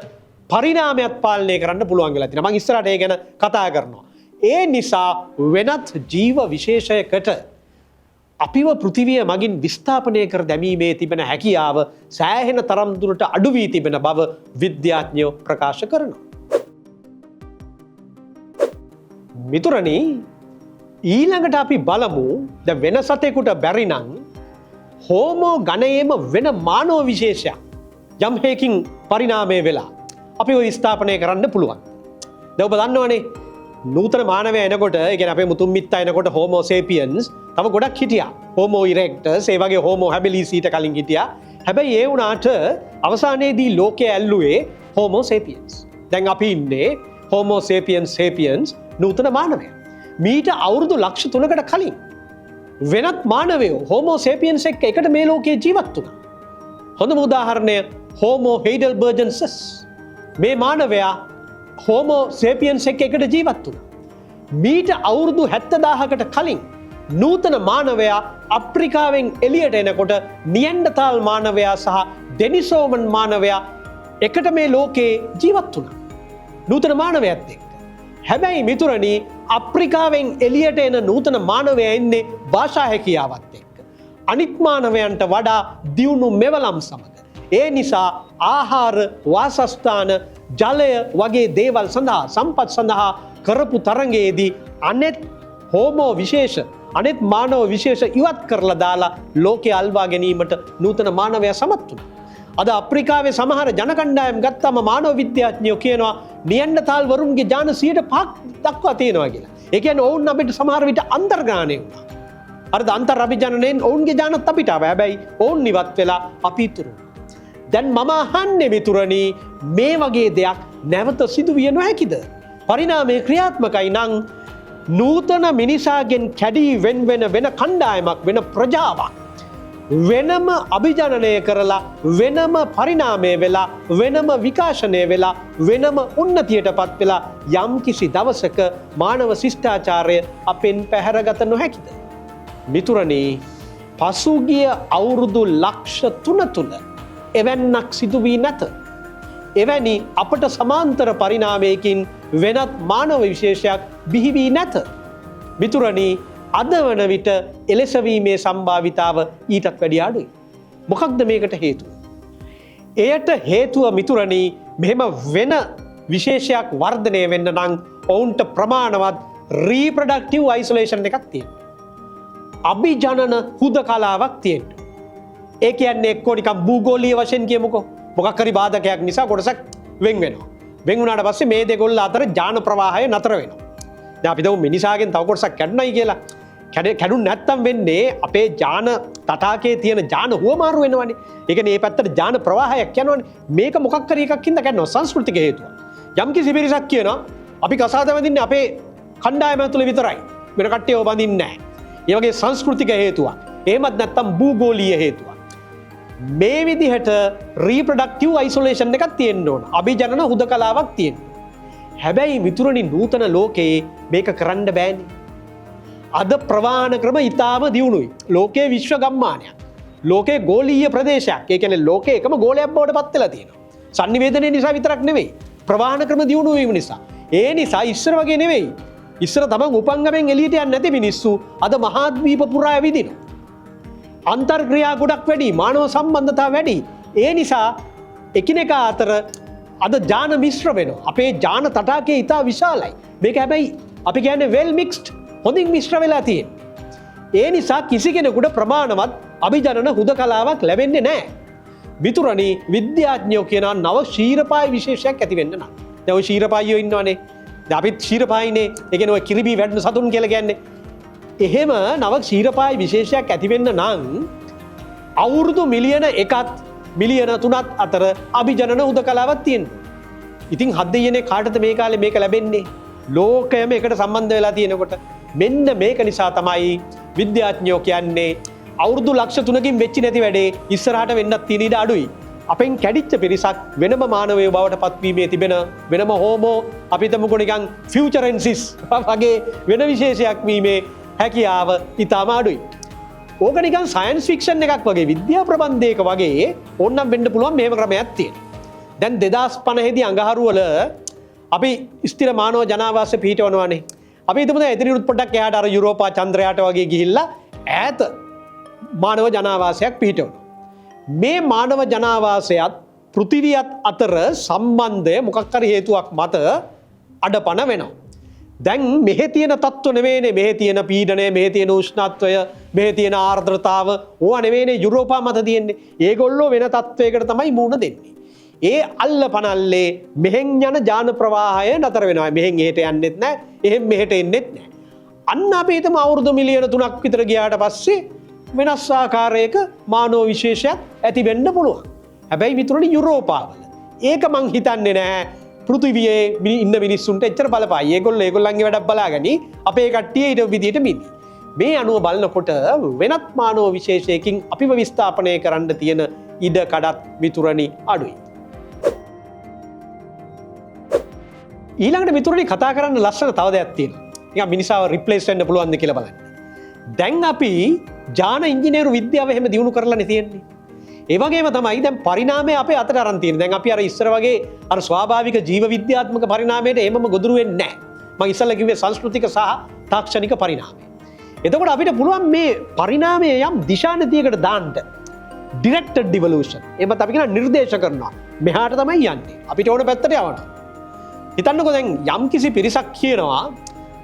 පරිණාමයක් පාලනය කරන්න පුළුවන් වෙලා තියෙනවා. මම ඉස්සරහට ඒ ගැන කතා කරනවා. ඒ නිසා වෙනත් ජීව විශේෂයකට අපිව පෘථිවිය මගින් විස්ථාපනය කර දැමීමේ තිබෙන හැකියාව සෑහෙන තරම් දුරට අඩු වී තිබෙන බව විද්‍යාඥයෝ ප්‍රකාශ කරනවා. මිතුරනි, ඊළඟට අපි බලමු ද වෙන සතෙකුට බැරි නම් හෝමෝ ගණයේම වෙන මානව විශේෂයක් යම් හේකින් පරිණාමය වෙලා අපිව විස්ථාපනය කරන්න පුළුවන්. දැන් ඔබ දන්නවනේ නූතන මානවය එනකොට, ඒ කියන්නේ අපේ මුතුන් මිත්තා එනකොට හෝමෝ සේපියන්ස් තව ගොඩක් හිටියා. හෝමෝ ඉරෙක්ටස්, ඒ වගේ හෝමෝ හැබිලිස් ඊට කලින් හිටියා. හැබැයි ඒ වුණාට අවසානයේදී ලෝකයේ ඇල්ලුවේ හෝමෝ සේපියන්ස්. දැන් අපි ඉන්නේ හෝමෝ සේපියන්ස් නූතන මානවය. මීට අවුරුදු ලක්ෂ 3කට කලින් වෙනත් මානවයෝ හෝමෝ සේපියන්ස් එක්ක එකට මේ ලෝකයේ ජීවත් වුණා. හොඳම උදාහරණය හෝමෝ හෙයිඩල්බර්ජන්සස්. මේ මානවයා හෝමෝ සේපියන්ස් එක්ක එකට ජීවත් වුණා. මීට අවුරුදු 70000කට කලින් නූතන මානවයා අප්‍රිකාවෙන් එළියට එනකොට නියැන්ඩර්තාල් මානවයා සහ ඩෙනිසෝවන් මානවයා එකට මේ ලෝකේ ජීවත් වුණා. නූතන මානවයාත් එක්ක. හැබැයි මිතුරනි, අප්‍රිකාවෙන් එළියට එන නූතන මානවයා එන්නේ භාෂා හැකියාවත් එක්ක. අනිත් මානවයන්ට වඩා දියුණු මෙවලම් සමග. ඒ නිසා ආහාර, වාසස්ථාන, ජලය වගේ දේවල් සඳහා, සම්පත් සඳහා කරපු තරඟයේදී අනෙත් හෝමෝ විශේෂ, අනෙත් මානව විශේෂ ඉවත් කරලා දාලා ලෝකයේ අල්වා ගැනීමට නූතන මානවයා සමත් වුණා. අද අප්‍රිකාවේ සමහර ජනකණ්ඩායම් ගත්තම මානව විද්‍යාඥයෝ කියනවා නියැන්ඩර්තාල් වරුන්ගේ ජාන 105ක් දක්වා තියෙනවා කියලා. ඒ කියන්නේ ඔවුන් අපිට සමහර විට අන්තර්ග්‍රහණය වුණා. අර අන්තර් අභිජනනයෙන් ඔවුන්ගේ ජානත් අපිට ආවා. හැබැයි ඔවුන් ඉවත් වෙලා අපි ඉතුරු. දැන් මම අහන්නේ මිතුරනි, මේ වගේ දෙයක් නැවත සිදු විය නොහැකිද? පරිණාමය ක්‍රියාත්මකයි නම් නූතන මිනිසාගෙන් කැඩී වෙන කණ්ඩායමක්, වෙන ප්‍රජාවක් වෙනම අභිජනනය කරලා, වෙනම පරිණාමය වෙලා, වෙනම විකාශනය වෙලා, වෙනම උන්නතියටපත් වෙලා යම් කිසි දවසක මානව ශිෂ්ටාචාරය අපෙන් පැහැරගත නොහැකිද? මිතුරනි පසුගිය අවුරුදු ලක්ෂ 3 තුල එවැන්නක් සිදු වී නැත. එවැනි අපට සමාන්තර පරිණාමයකින් වෙනත් මානව විශේෂයක් බිහි වී නැත. මිතුරනි අද වන විට එලෙසවීමේ සම්භාවිතාව ඊටත් වැඩි අඩුයි. මොකක්ද මේකට හේතුව? එයට හේතුව මිතුරනි මෙහෙම වෙන විශේෂයක් වර්ධනය වෙන්න නම් ඔවුන්ට ප්‍රමාණවත් රීප්‍රොඩක්ටිව් අයිසොලේෂන් එකක් තියෙනවා. අභිජනන හුදකලාවක් තියෙනවා. ඒ කියන්නේ එක්කෝ නිකන් භූගෝලීය වශයෙන් කියමුකෝ. මොකක් හරි බාධකයක් නිසා කොටසක් වෙන් වෙනවා. වෙන් වුණාට පස්සේ මේ දෙකොල්ල අතර ජාන ප්‍රවාහය නතර වෙනවා. දැන් අපි දමු මිනිසාගෙන් තව කොටසක් කැඩුණයි කියලා. කැඩුන් නැත්තම් වෙන්නේ අපේ ජාන තටාකයේ තියෙන ජාන හුවමාරු වෙනවනේ. ඒ කියන්නේ මේ පැත්තට ජාන ප්‍රවාහයක් යනවනේ. මේක මොකක් හරි එකක් හින්දා කැඩෙනවා සංස්කෘතික හේතුව. යම් කිසි පිරිසක් කියනවා අපි කසාද බඳින්නේ අපේ කණ්ඩායම තුළ විතරයි. වෙන කට්ටියව බඳින්නේ නැහැ. ඒ වගේ සංස්කෘතික හේතුවක්. එහෙමත් නැත්තම් භූගෝලීය හේතුවක්. මේ විදිහට රීප්‍රොඩක්ටිව් අයිසොලේෂන් එකක් තියෙන්න ඕන. අභිජනන හුදකලාවක් තියෙන්න. හැබැයි මිතුරනි නූතන ලෝකයේ මේක කරන්න බෑනේ. අද ප්‍රවාහන ක්‍රම ඉතාම දියුණුයි. ලෝකයේ විශ්ව ගම්මානයක්. ලෝකයේ ගෝලීය ප්‍රදේශයක්. ඒ කියන්නේ ලෝකයේ එකම ගෝලයක් බවට පත් වෙලා තියෙනවා. sannivedanaya නිසා විතරක් නෙවෙයි. ප්‍රවාහන ක්‍රම දියුණු වීම නිසා. ඒ නිසා ඉස්සර වගේ නෙවෙයි. ඉස්සර තමන් උපංගමෙන් එළියට යන්නේ නැති මිනිස්සු අද මහාද්වීප පුරා ඇවිදිනවා. අන්තර්ක්‍රියා ගොඩක් වැඩි, මානව සම්බන්ධතා වැඩි. ඒ නිසා එකිනෙකා අතර අද ජාන මිශ්‍ර වෙනවා. අපේ ජාන තටාකය ඉතා විශාලයි. මේක හැබැයි අපි කියන්නේ වෙල් මික්ස්ඩ්, හොඳින් මිශ්‍ර වෙලා තියෙන්නේ. ඒ නිසා කිසි කෙනෙකුට ප්‍රමාණවත් අභිජනන හුදකලාවක් ලැබෙන්නේ නැහැ. මිතුරනි විද්‍යාඥයෝ කියන නව ක්ෂීරපාය විශේෂයක් ඇති වෙන්න නම්. දැන් ඔය ක්ෂීරපායියෝ ඉන්නවනේ. දැන් අපිත් ක්ෂීරපායිනේ. ඒ කියන්නේ ඔය කිරිබී වැඩන සතුන් කියලා කියන්නේ. එහෙම නව ක්ෂීරපාය විශේෂයක් ඇති වෙන්න නම් අවුරුදු මිලියන 1ත් මිලියන 3ත් අතර අභිජනන හුදකලාවක් තියෙනවා. ඉතින් හත් දෙයනේ කාටද මේ කාලේ මේක ලැබෙන්නේ? ලෝකයම එකට සම්බන්ධ වෙලා තියෙනකොට මෙන්න මේක නිසා තමයි විද්‍යාඥයෝ කියන්නේ අවුරුදු ලක්ෂ 3කින් වෙච්චි නැති වැඩේ ඉස්සරහට වෙන්නත් තියෙන ඉඩ අඩුයි. අපෙන් කැඩිච්ච පිරිසක් වෙනම මානවයෝ බවට පත්වීමේ තිබෙන වෙනම හෝමෝ අපි හිතමුකෝ නිකන් ෆියුචරෙන්සිස් වගේ වෙන විශේෂයක් වීමේ හැකියාව ඉතාම අඩුයි. ඕක නිකන් සයන්ස් ෆික්ෂන් එකක් වගේ විද්‍යා ප්‍රබන්ධයක වගේ ඕන්නම් වෙන්න පුළුවන් මෙහෙම ක්‍රමයක් තියෙනවා. දැන් 2050 දී අඟහරුවල අපි ස්ථිර මානව ජනාවාසය පිහිටවනවානේ. අපි හිතමු දැන් එතනිනුත් පොඩ්ඩක් එහාට අර යුරෝපා චන්ද්‍රයාට වගේ ගිහිල්ලා ඈත මානව ජනාවාසයක් පිහිටවනවා. මේ මානව ජනාවාසයත් පෘථිවියත් අතර සම්බන්ධය මොකක් හරි හේතුවක් මත අඩපණ වෙනවා. දැන් මෙහි තියෙන තත්ත්ව නෙවෙයිනේ මෙහි තියෙන පීඩනය, මෙහි තියෙන උෂ්ණත්වය, මෙහි තියෙන ආර්ද්‍රතාව ඕවා නෙවෙයිනේ යුරෝපා මත තියෙන්නේ. ඒගොල්ලෝ වෙන තත්ත්වයකට තමයි මුහුණ දෙන්නේ. ඒ අල්ල පනල්ලේ මෙහෙන් යන ජාන ප්‍රවාහය නතර වෙනවා. මෙහෙන් එහෙට යන්නෙත් නැහැ, එහෙන් මෙහෙට එන්නෙත් නැහැ. අන්න අපි හිතමු අවුරුදු මිලියන 3ක් විතර ගියාට පස්සේ වෙනස් ආකාරයක මානව විශේෂයක් ඇති වෙන්න පුළුවන්. හැබැයි මිතුරනි යුරෝපාවල ඒක මං හිතන්නේ නැහැ පෘථිවියේ ඉන්න මිනිස්සුන්ට එච්චර බලපායි. ඒගොල්ලෝ ඒගොල්ලන්ගේ වැඩක් බලාගනි. අපේ කට්ටිය ඊට විදියට මිදි. මේ අනුව බලනකොට වෙනත් මානව විශේෂයකින් අපිව විස්ථාපනය කරන්න තියෙන ඉඩ කඩත් මිතුරනි අඩුයි. ඊළඟට මිතුරනි කතා කරන්න ලස්සන තව දෙයක් තියෙනවා. නිකන් මිනිසාව රිප්ලේස් වෙන්න පුළුවන්ද කියලා බලන්න. දැන් අපි ජාන ඉංජිනේරු විද්‍යාව එහෙම දියුණු කරලානේ තියෙන්නේ. ඒ වගේම තමයි දැන් පරිණාමය අපේ අතට අරන් තියෙන්නේ. දැන් අපි අර ඉස්සර වගේ අර ස්වාභාවික ජීව විද්‍යාත්මක පරිණාමයට එහෙමම ගොදුරු වෙන්නේ නැහැ. මම ඉස්සෙල්ලා කිව්වේ සංස්කෘතික සහ තාක්ෂණික පරිණාමය. එතකොට අපිට පුළුවන් මේ පරිණාමය යම් දිශානතියකට දාන්න. ඩිරෙක්ටඩ් ඉවොලූෂන්. එහෙමත් අපි කියන නිර්දේශ කරනවා. මෙහාට තමයි යන්නේ. අපිට ඕන පැත්තට යවනවා. හිතන්නකෝ දැන් යම් කිසි පිරිසක් කියනවා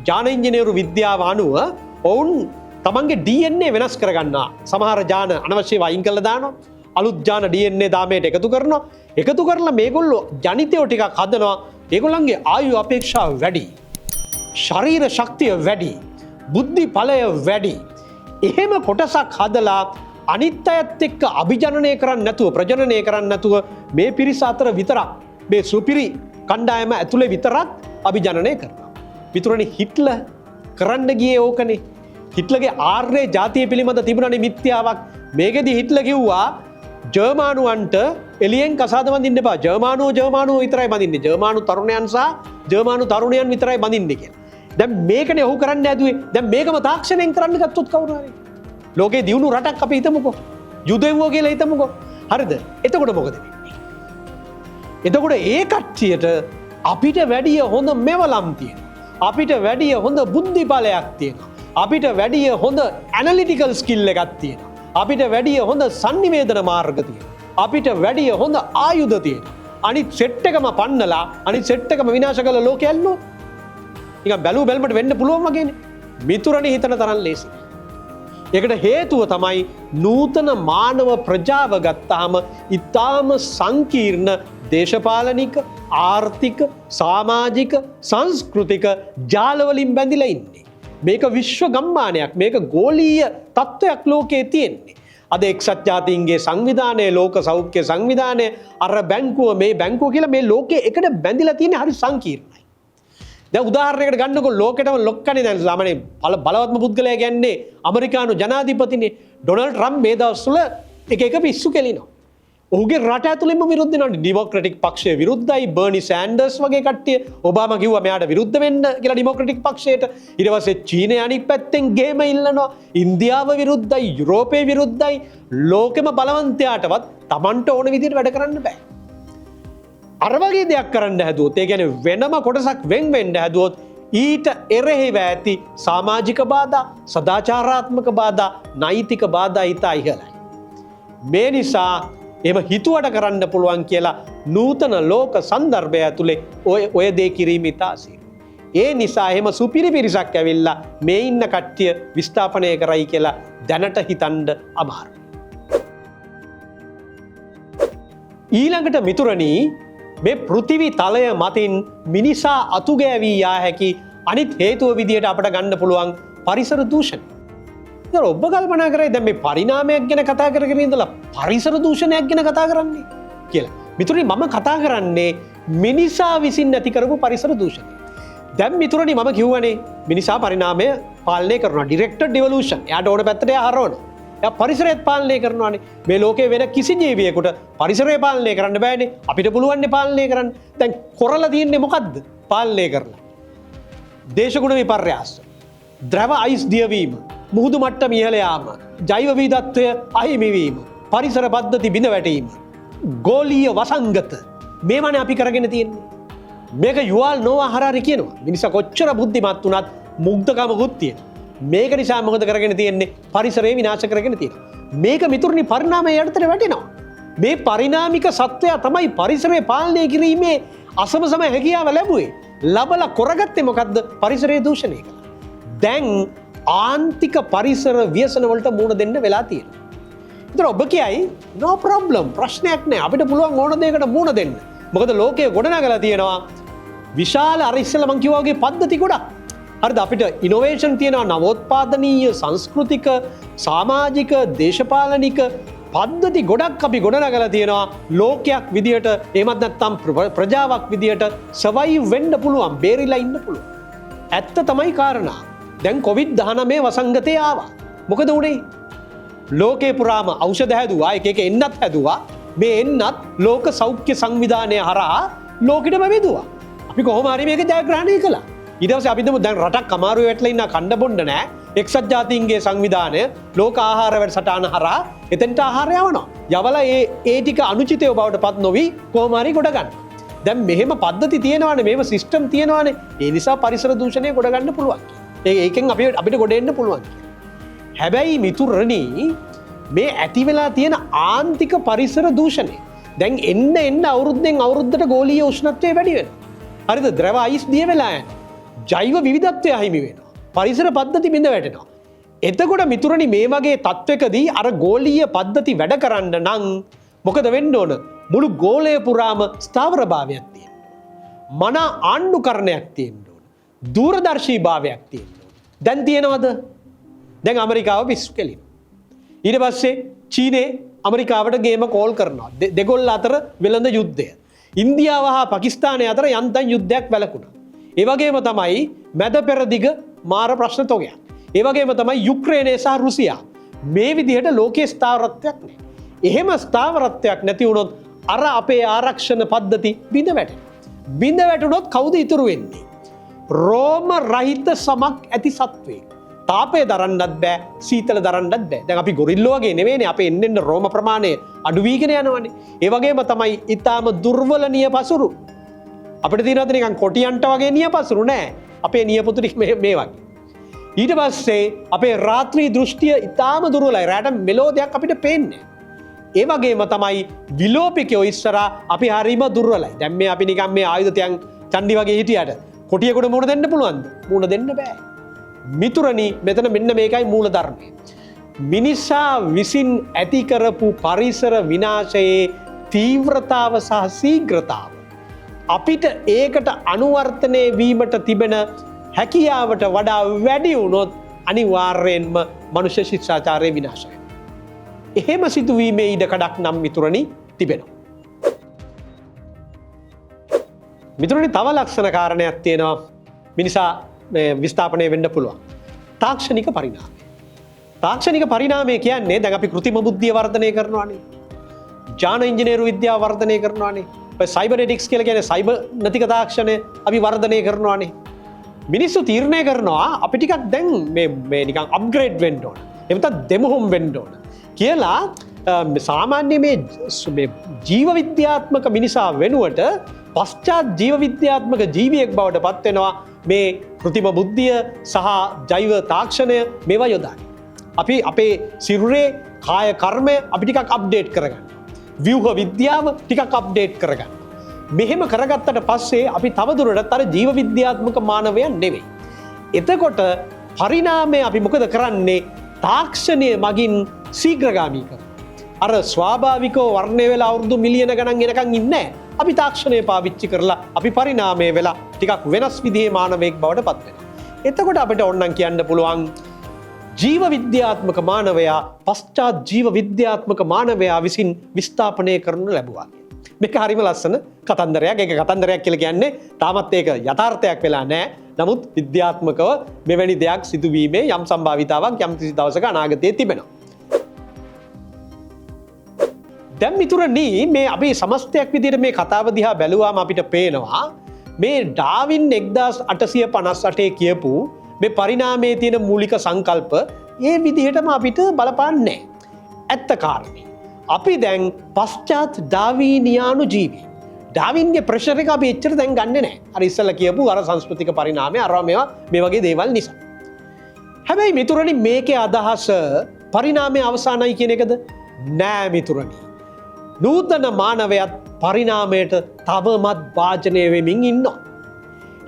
ජාන ඉංජිනේරු විද්‍යාව අනුව ඔවුන් තමන්ගේ DNA වෙනස් කරගන්නවා. සමහර ජාන අනවශ්‍යව අයින් කරලා දානවා. අලුත් ජාන DNA දාමයට එකතු කරනවා. එකතු කරලා මේගොල්ලෝ ජනිතයෝ ටිකක් හදනවා. ඒගොල්ලන්ගේ ආයු අපේක්ෂාව වැඩි. ශරීර ශක්තිය වැඩි. බුද්ධි ඵලය වැඩි. එහෙම කොටසක් හදලා අනිත් අයත් එක්ක අභිජනනය කරන්නේ නැතුව ප්‍රජනනය කරන්නේ නැතුව මේ පිරිස අතර විතරක් මේ සුපිරි කණ්ඩායම ඇතුලේ විතරක් අභිජනනය කරනවා. මිතුරනි හිට්ලර් කරන්න ගියේ ඕකනේ. හිට්ලර්ගේ ආර්ය ජාතිය පිළිබඳ තිබුණනේ මිත්‍යාවක්. මේකෙදි හිට්ලර් කිව්වා ජර්මානුවන්ට එළියෙන් කසාද බඳින්න එපා. ජර්මානුව විතරයි බඳින්නේ. ජර්මානු තරුණයන් සහ ජර්මානු තරුණියන් විතරයි බඳින්නේ කියලා. දැන් මේකනේ ඔහු කරන්න ඇදුවේ. දැන් මේකම තාක්ෂණයෙන් කරන්න ගත්තොත් කවුරු හරි ලෝකේ දියුණු රටක් අපි හිතමුකෝ. යුදෙව්වෝ කියලා හිතමුකෝ. හරිද? එතකොට මොකද වෙන්නේ? එතකොට ඒ කට්ටියට අපිට වැඩිය හොඳ මෙවලම් තියෙනවා. අපිට වැඩිය හොඳ බුද්ධි බලයක් තියෙනවා. අපිට වැඩිය හොඳ ඇනලිටිකල් ස්කිල් එකක් තියෙනවා. අපිට වැඩිය හොඳ sannivedana මාර්ග තියෙනවා. අපිට වැඩිය හොඳ ආයුධ තියෙනවා. අනිත් සෙට් එකම පන්නලා අනිත් සෙට් එකම විනාශ කළ ලෝකෙ ඇල්ලුවෝ. නිකන් බැලු බැලමට වෙන්න පුළුවන් වගේනේ. මිතුරනේ හිතන තරම් ලේසි. ඒකට හේතුව තමයි නූතන මානව ප්‍රජාව ගත්තාම ඊටාම සංකීර්ණ දේශපාලනික, ආර්ථික, සමාජික, සංස්කෘතික ජාලවලින් බැඳිලා ඉන්නේ. මේක විශ්ව ගම්මානයක්. මේක ගෝලීය තත්ත්වයක් ලෝකයේ තියෙන්නේ. අද එක්සත් ජාතීන්ගේ සංවිධානය, ලෝක සෞඛ්‍ය සංවිධානය, අර බැංකුව මේ බැංකුව කියලා මේ ලෝකයේ එකට බැඳිලා තියෙන්නේ හරි සංකීර්ණයි. දැන් උදාහරණයකට ගන්නකො ලෝකෙටම ලොක්කනේ දැන් සාමාන්‍ය බලවත්ම පුද්ගලයා කියන්නේ ඇමරිකානු ජනාධිපතිනේ ඩොනල්ඩ් ට්‍රම්ප් මේ දවස්වල එක පිස්සු කෙලිනවා. ඔහුගේ රට ඇතුළෙන්ම විරුද්ධ වෙනවා. ඩෙමොක්‍රැටික් පක්ෂය විරුද්ධයි. බර්නි සෑන්ඩර්ස් වගේ කට්ටිය ඔබාමා කිව්වා මෙයාට විරුද්ධ වෙන්න කියලා ඩෙමොක්‍රැටික් පක්ෂයට. ඊට පස්සේ චීනය අනිත් පැත්තෙන් ගේම ඉල්ලනවා. ඉන්දියාව විරුද්ධයි, යුරෝපය විරුද්ධයි. ලෝකෙම බලවන්තයාටවත් Tamanට ඕන විදිහට වැඩ කරන්න බෑ. අර වගේ දෙයක් කරන්න හැදුවොත්, ඒ කියන්නේ වෙනම කොටසක් වෙන් වෙන්න හැදුවොත් ඊට එරෙහිව ඇති සමාජික බාධා, සදාචාරාත්මක බාධා, නෛතික බාධා ඉතා ඉහළයි. මේ නිසා එම හිතුවට කරන්න පුළුවන් කියලා නූතන ලෝක සන්දර්භය ඇතුලේ ඔය දේ කිරීම ඉතා අසීරු. ඒ නිසා එහෙම සුපිරි පිරිසක් ඇවිල්ලා මේ ඉන්න කට්ටිය විස්ථාපනය කරයි කියලා දැනට හිතන්න අමාරුයි. ඊළඟට මිතුරනි, මේ පෘථිවි තලය මතින් මිනිසා අතුගෑවී යා හැකි අනිත් හේතුව විදියට අපට ගන්න පුළුවන් පරිසර දූෂණය. ඔබ කල්පනා කරයි දැන් මේ පරිණාමයක් ගැන කතා කරගෙන ඉඳලා පරිසර දූෂණයක් ගැන කතා කරන්නේ කියලා. මිතුරනි, මම කතා කරන්නේ මිනිසා විසින් නැති කරපු පරිසර දූෂණය. දැන් මිතුරනි, මම කිව්වනේ මිනිසා පරිණාමය පාලනය කරනවා. ඩිරෙක්ටඩ් ඉවොලූෂන්. එයාට ඕන පැත්තට හරවනවා. එයා පරිසරයත් පාලනය කරනවානේ. මේ ලෝකේ වෙන කිසි ජීවියෙකුට පරිසරය පාලනය කරන්න බෑනේ. අපිට පුළුවන් නේ පාලනය කරන්න. දැන් කරලා තියෙන්නේ මොකද්ද? පාලනය කරලා. දේශගුණ විපර්යාස, ද්‍රව අයිස් දියවීම, මුහුදු මට්ටම ඉහළ යාම, ජෛව විවිධත්වය අහිමි වීම, පරිසර පද්ධති බිඳ වැටීම, ගෝලීය වසංගත, මේවනේ අපි කරගෙන තියෙන්නේ. මේක යුවල් නෝවා හරාරි කියනවා. මිනිසා කොච්චර බුද්ධිමත් වුණත් මුග්ධකමකුත් තියෙනවා. මේක නිසා මොකද කරගෙන තියෙන්නේ? පරිසරය විනාශ කරගෙන තියෙනවා. මේක මිතුරුනි පරිණාමය යටතට වැටෙනවා. මේ පරිණාමික සත්වයා තමයි පරිසරය පාලනය කිරීමේ අසමසම හැකියාව ලැබුවේ. ලබලා කරගත්තේ මොකද්ද? පරිසරය දූෂණය කළා. දැන් ආන්තික පරිසර ව්‍යසන වලට මුහුණ දෙන්න වෙලා තියෙනවා. ඒතර ඔබ කියයි no problem, ප්‍රශ්නයක් නෑ, අපිට පුළුවන් ඕන දෙයකට මුහුණ දෙන්න. මොකද ලෝකයේ ගොඩනගලා තියෙනවා විශාල අර ඉස්සෙල්ලා මං කිව්වා වගේ පද්ධති ගොඩක්. හරිද? අපිට ඉනෝවේෂන් තියෙනවා, නවෝත්පාදනීය, සංස්කෘතික, සමාජික, දේශපාලනික පද්ධති ගොඩක් අපි ගොඩනගලා තියෙනවා. ලෝකයක් විදියට, එහෙමත් නැත්නම් ප්‍රජාවක් විදියට සර්වයිව් වෙන්න පුළුවන්, බේරිලා ඉන්න පුළුවන්. ඇත්ත තමයි කාරණා. දැන් COVID-19 වසංගතය ආවා. මොකද උනේ? ලෝකේ පුරාම ඖෂධ හැදුවා, එක එන්නත් හැදුවා. මේ එන්නත් ලෝක සෞඛ්‍ය සංවිධානය හරහා ලෝකෙටම බෙදුවා. අපි කොහොම හරි මේක ජයග්‍රහණය කළා. ඊට පස්සේ අපි දැන් රටක් අමාරු වෙట్లా ඉන්න කණ්ඩ බොණ්ඩ නැහැ. එක්සත් ජාතීන්ගේ සංවිධානය ලෝක ආහාර වැඩසටහන හරහා එතෙන්ට ආහාරය යවනවා. යවලා ඒ ටික අනුචිතව බවට පත් නොවි කොහොම හරි ගොඩ ගන්න. දැන් මෙහෙම පද්ධති තියෙනවානේ, මේව සිස්ටම් තියෙනවානේ. ඒ නිසා පරිසර දූෂණය ගොඩ ගන්න පුළුවන්. ඒකෙන් අපිට ගොඩ එන්න පුළුවන්. හැබැයි මිතුරනි, මේ ඇති වෙලා තියෙන ආන්තික පරිසර දූෂණය දැන් එන්න අවුරුද්දෙන් අවුරුද්දට ගෝලීය උෂ්ණත්වය වැඩි වෙනවා. හරිද? ද්‍රව අයිස් දිය වෙලා යනවා. ජෛව විවිධත්වය අහිමි වෙනවා. පරිසර පද්ධති බිඳ වැටෙනවා. එතකොට මිතුරනි, මේ වගේ තත්වයකදී අර ගෝලීය පද්ධති වැඩ කරන්න නම් මොකද වෙන්න ඕන? මුළු ගෝලය පුරාම ස්ථාවරභාවයක් තියෙන්න. මන ආණ්ඩුකරණයක් තියෙන්න ඕන. දූරදර්ශී භාවයක් තියෙන්න ඕන. දැන් තියෙනවද? දැන් ඇමරිකාව පිස්සු කෙලිනවා. ඊට පස්සේ චීනේ ඇමරිකාවට ගේම කෝල් කරනවා. දෙගොල්ල අතර වෙළඳ යුද්ධය. ඉන්දියාව හා පාකිස්තානය අතර යන්තම් යුද්ධයක් වැළකුණා. ඒ වගේම තමයි මැද පෙරදිග මාර ප්‍රශ්න තොගයක්. ඒ වගේම තමයි යුක්‍රේනය සහ රුසියා. මේ විදිහට ලෝකයේ ස්ථාවරත්වයක් නැහැ. එහෙම ස්ථාවරත්වයක් නැති වුණොත් අර අපේ ආරක්ෂණ පද්ධති බිඳ වැටෙනවා. බිඳ වැටුණොත් කවුද ඉතුරු වෙන්නේ? රෝම රහිත සමක් ඇති සත්වෙක්. තාපය දරන්නත් බෑ සීතල දරන්නත් බෑ. දැන් අපි ගොරිල්ලෝ වගේ නෙවෙයිනේ අපේ එන්න රෝම ප්‍රමාණය අඩු වීගෙන යනවනේ. ඒ වගේම තමයි ඊටාම දුර්වල නියපසුරු. අපිට තියෙනවද නිකන් කොටියන්ට වගේ නියපසුරු නෑ. අපේ නියපොතු ටික මේ වගේ. ඊට පස්සේ අපේ රාත්‍රී දෘෂ්ටිය ඊටාම දුර්වලයි. රැට මෙලෝ දෙයක් අපිට පේන්නේ. ඒ වගේම තමයි විලෝපිකයෝ ඉස්සරහා අපි හරීම දුර්වලයි. දැන් මේ අපි නිකන් මේ ආයුධයන් චණ්ඩි වගේ හිටියට කොටියකට මුණ දෙන්න පුළුවන්ද? මුණ දෙන්න බෑ. මිතුරනි මෙතන මෙන්න මේකයි මූල ධර්මය. මිනිසා විසින් ඇති කරපු පරිසර විනාශයේ තීව්‍රතාව සහ ශීඝ්‍රතාව අපිට ඒකට අනුවර්තනය වීමට තිබෙන හැකියාවට වඩා වැඩි වුණොත් අනිවාර්යෙන්ම මනුෂ්‍ය ශිෂ්ටාචාරයේ විනාශය. එහෙම සිදුවීමේ ඉඩකඩක් නම් මිතුරනි තිබෙනවා. මිතුරනි තව ලක්ෂණ කාරණයක් තියෙනවා මිනිසා විස්ථාපනය වෙන්න පුළුවන්. තාක්ෂණික පරිණාමය. තාක්ෂණික පරිණාමය කියන්නේ දැන් අපි කෘත්‍රිම බුද්ධිය වර්ධනය කරනවානේ. ජාන ඉංජිනේරු විද්‍යාව වර්ධනය කරනවානේ. ඔය සයිබර්නෙටික්ස් කියලා කියන්නේ සයිබර් නතික තාක්ෂණය අපි වර්ධනය කරනවානේ. මිනිස්සු තීරණය කරනවා අපි ටිකක් දැන් මේ නිකන් අප්ග්‍රේඩ් වෙන්න ඕන. එහෙම නැත්නම් දෙමුහුම් වෙන්න ඕන. කියලා සාමාන්‍ය මේ ජීව විද්‍යාත්මක මිනිසා වෙනුවට පශ්චාත් ජීව විද්‍යාත්මක ජීවියෙක් බවට පත් වෙනවා මේ කෘතිම බුද්ධිය සහ ජෛව තාක්ෂණය මේවා යොදාගෙන. අපි අපේ සිරුරේ කාය කර්මය අපි ටිකක් අප්ඩේට් කරගන්න. ව්‍යුහ විද්‍යාව ටිකක් අප්ඩේට් කරගන්න. මෙහෙම කරගත්තට පස්සේ අපි තවදුරටත් අර ජීව විද්‍යාත්මක මානවයන් නෙවෙයි. එතකොට පරිණාමය අපි මොකද කරන්නේ? තාක්ෂණය මගින් ශීඝ්‍රගාමී කර. අර ස්වාභාවිකව වර්ණය වෙලා අවුරුදු මිලියන ගණන් එනකන් ඉන්නේ නැහැ. අපි තාක්ෂණය පාවිච්චි කරලා අපි පරිණාමය වෙලා ටිකක් වෙනස් විදිහේ මානවයෙක් බවට පත් වෙනවා. එතකොට අපිට ඕනනම් කියන්න පුළුවන් ජීව විද්‍යාත්මක මානවයා පශ්චාත් ජීව විද්‍යාත්මක මානවයා විසින් විස්ථාපනය කරනු ලැබුවා. මේක හරිම ලස්සන කතන්දරයක්. ඒක කතන්දරයක් කියලා කියන්නේ තාමත් ඒක යථාර්ථයක් වෙලා නැහැ. නමුත් විද්‍යාත්මකව මෙවැනි දෙයක් සිදුවීමේ යම් සම්භාවිතාවක් යම් කිසි දවසක අනාගතයේ තිබෙනවා. දැන් මිතුරනි මේ අපි සමස්තයක් විදිහට මේ කතාව දිහා බැලුවාම අපිට පේනවා මේ ඩාවින් 1858 කියපු මේ පරිණාමයේ තියෙන මූලික සංකල්ප ඒ විදිහටම අපිට බලපාන්නේ නැහැ. ඇත්ත කාරණේ. අපි දැන් පශ්චාත් ඩාවිනියානු ජීවි. ඩාවින්ගේ ප්‍රෙෂර් එක අපි එච්චර දැන් ගන්නෙ නැහැ. අර ඉස්සෙල්ලා කියපු අර සංස්කෘතික පරිණාමය අර මේවා මේ වගේ දේවල් නිසා. හැබැයි මිතුරනි මේකේ අදහස පරිණාමයේ අවසానයි කියන එකද? නෑ මිතුරනි. නූතන මානවයත් පරිණාමයට තවමත් වාජනය වෙමින් ඉන්නවා.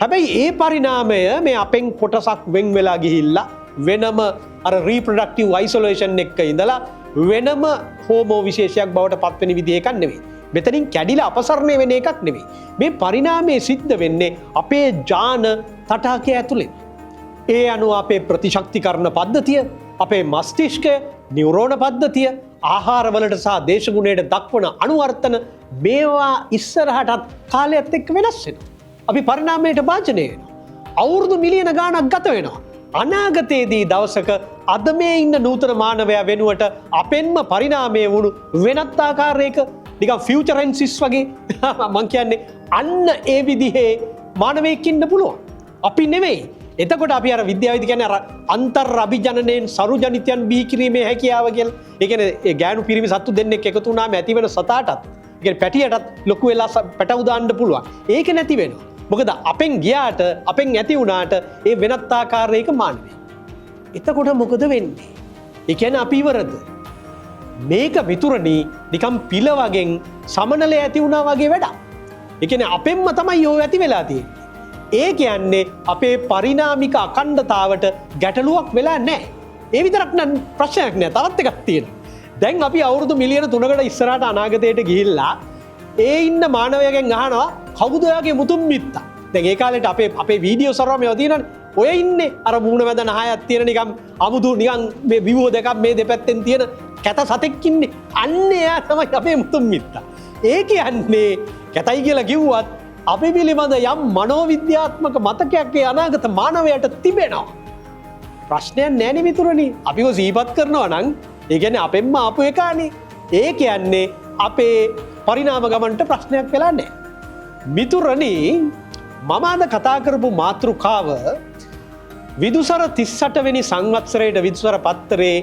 හැබැයි ඒ පරිණාමය මේ අපෙන් කොටසක් වෙන් වෙලා ගිහිල්ලා වෙනම අර රීප්‍රොඩක්ටිව් අයිසොලේෂන් එක ඉඳලා වෙනම හෝමෝ විශේෂයක් බවට පත්වෙන විදිහ එකක් නෙවෙයි. මෙතනින් කැඩිලා අපසරණය වෙන එකක් නෙවෙයි. මේ පරිණාමය සිද්ධ වෙන්නේ අපේ ජාන තටාකය ඇතුළේ. ඒ අනුව අපේ ප්‍රතිශක්තිකරණ පද්ධතිය, අපේ මස්තිෂ්කය, නියුරෝන පද්ධතිය, ආහාරවලට සහ දේශගුණයට දක්වන අනුවර්තන මේවා ඉස්සරහටත් කාලයත් එක්ක වෙනස් වෙනවා. අපි පරිණාමයට භාජනය වෙනවා. අවුරුදු මිලියන ගාණක් ගත වෙනවා. අනාගතයේදී දවසක අද මේ ඉන්න නූතන මානවයා වෙනුවට අපෙන්ම පරිණාමය වුණු වෙනත් ආකාරයක නිකන් ෆියුචරෙන්සිස් වගේ මං කියන්නේ අන්න ඒ විදිහේ මානවයෙක් ඉන්න පුළුවන්. අපි නෙවෙයි. එතකොට අපි අර විද්‍යාවේදී කියන්නේ අර අන්තර් අභිජනනයෙන් සරු ජනිතයන් බිහි කිරීමේ හැකියාව කියලා. ඒ කියන්නේ ඒ ගෑනු පිරිමි සත්තු දෙන්නෙක් එකතු වුණාම ඇති වෙන සතාටත්, ඒ කියන්නේ පැටියටත් ලොකු වෙලා පැටව දාන්න පුළුවන්. ඒක නැති වෙනවා. මොකද අපෙන් ගියාට අපෙන් ඇති වුණාට ඒ වෙනත් ආකාරයක මානවයෙක්. එතකොට මොකද වෙන්නේ? ඒ කියන්නේ අපි ඉවරද? මේක මිතුරනි නිකම් පිළ වගෙන් සමනලය ඇති වුණා වගේ වැඩක්. ඒ කියන්නේ අපෙන්ම තමයි ඔය ඇති වෙලා තියෙන්නේ. ඒ කියන්නේ අපේ පරිණාමික අඛණ්ඩතාවට ගැටලුවක් වෙලා නැහැ. ඒ විතරක් නම් ප්‍රශ්නයක් නෑ. තවත් එකක් තියෙනවා. දැන් අපි අවුරුදු මිලියන 3කට ඉස්සරහට අනාගතයට ගිහිල්ලා ඒ ඉන්න මානවයාගෙන් අහනවා කවුද ඔයාගේ මුතුන් මිත්තා? දැන් ඒ කාලේට අපේ වීඩියෝ සර්වර් මේවා තියෙනවානේ. ඔය ඉන්නේ අර මූණ මැද නහයක් තියෙන නිකන් අමුතු නිකන් මේ විවෝ දෙකක් මේ දෙපැත්තෙන් තියෙන කැත සතෙක් ඉන්නේ. අන්න එයා තමයි අපේ මුතුන් මිත්තා. ඒ කියන්නේ කැතයි කියලා කිව්වත් අපි පිළිබඳ යම් මනෝවිද්‍යාත්මක මතකයක් ඒ අනාගත මානවයාට තිබෙනවා. ප්‍රශ්නයක් නෑනේ මිතුරනි. අපිව සිහිපත් කරනවා නම් ඒ කියන්නේ අපෙන්ම ආපු එකානේ. ඒ කියන්නේ අපේ පරිණාම ගමනට ප්‍රශ්නයක් වෙලා නැහැ. මිතුරනි මම අද කතා කරපු මාතෘකාව විදුසර 38 වෙනි සංවත්සරයට විදුසර පත්තරේ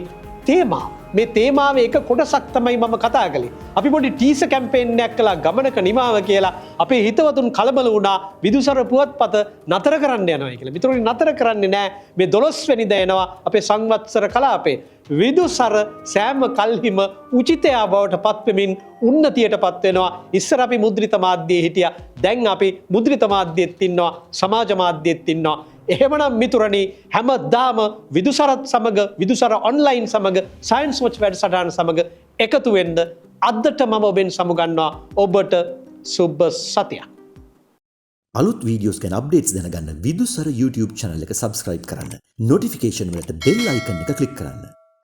තේමා මේ තේමාව එක කොටසක් තමයි මම කතා කළේ. අපි පොඩි ටීස කැම්පේන් එකක් කළා ගමනක නිමාව කියලා. අපේ හිතවතුන් කලබල වුණා විදුසර පුවත්පත නතර කරන්න යනවා කියලා. මිතුරුනි නතර කරන්නේ නැහැ. මේ 12 වෙනිදා එනවා අපේ සංවත්සර කලාපේ. විදුසර සෑම කල්හිම උචිතයා බවට පත්වෙමින් උන්නතියට පත් වෙනවා. ඉස්සර අපි මුද්‍රිත මාධ්‍යයේ හිටියා. දැන් අපි මුද්‍රිත මාධ්‍යෙත් ඉන්නවා. සමාජ මාධ්‍යෙත් ඉන්නවා. එහෙමනම් මිතුරනි හැමදාම විදුසරත් සමග විදුසර ඔන්ලයින් සමග සයන්ස් වොච් වැඩසටහන සමග එකතු වෙන්න අදට මම ඔබෙන් සමුගන්නවා. ඔබට සුබ සතියක්. අලුත් වීඩියෝස් ගැන අප්ඩේට්ස් දැනගන්න විදුසර YouTube channel එක subscribe කරන්න. notification වලට bell icon එක click කරන්න.